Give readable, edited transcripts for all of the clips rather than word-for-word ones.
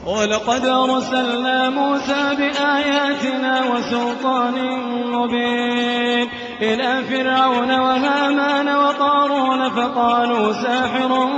ولقد أرسلنا موسى بآياتنا وسلطان مبين إلى فرعون وهامان وقارون فقالوا ساحر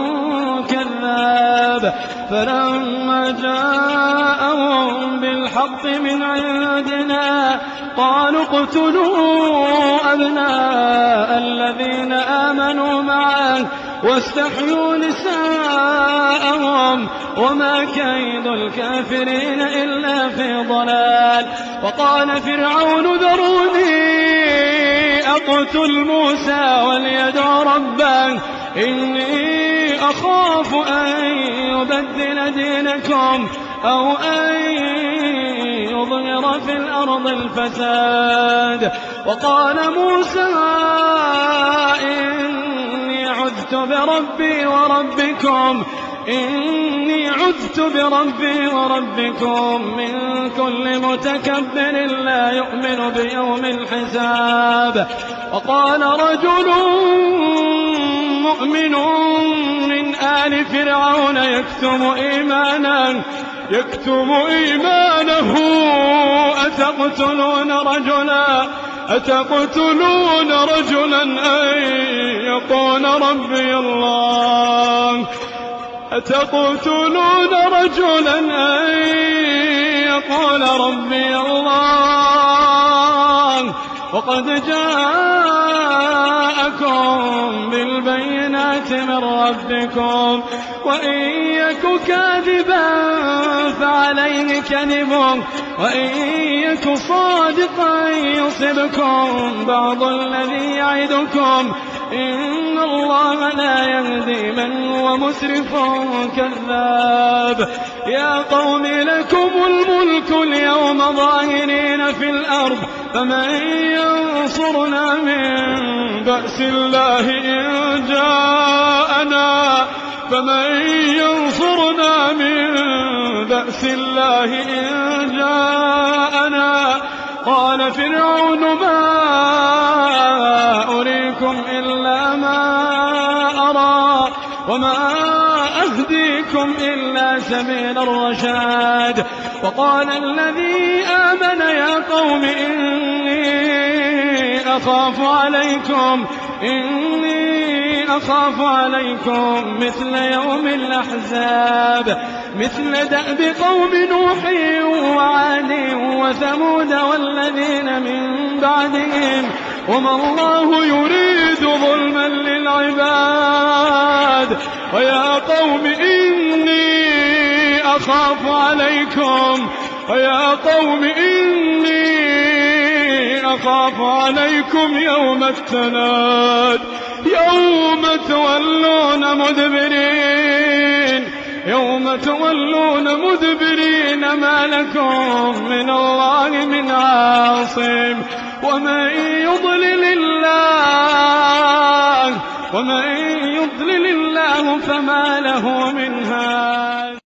كذاب فلما جاءهم بالحق من عندنا قالوا اقتلوا أبناء الذين آمنوا معه واستحيوا نساءهم وما كيد الكافرين إلا في ضلال. وقال فرعون ذروني أقتل موسى وليدع ربه إني أخاف أن يبدل دينكم أو أن يظهر في الأرض الفساد. وقال موسى إني عذت بربي وربكم من كل متكبر لا يؤمن بيوم الحساب. وقال رجل مؤمن من آل فرعون يكتم إيمانه أتقتلون رجلا أن يقول ربي الله وقد جاءكم بالبينات من ربكم وإن يك كاذبا فعليه كذبه وإن يك صادقا يصبكم بعض الذي يعدكم إن الله لا يهدي من هو مسرف كذاب. يا قوم لكم الملك اليوم ظاهرين في الأرض فمن ينصرنا من بأس الله إن جاءنا قال فرعون ما أريكم إلا ما أرى وما أهديكم إلا سبيل الرشاد. وقال الذي آمن يا قوم إني أخاف عليكم مثل يوم الأحزاب مثل دأب قوم نوح وعاد وثمود والذين من بعدهم وما الله يريد ظلما للعباد. ويا قوم إني أخاف عليكم يوم التناد يوم تولون مدبرين ما لكم من الله من عاصم ومن يضلل الله فما له من هاد.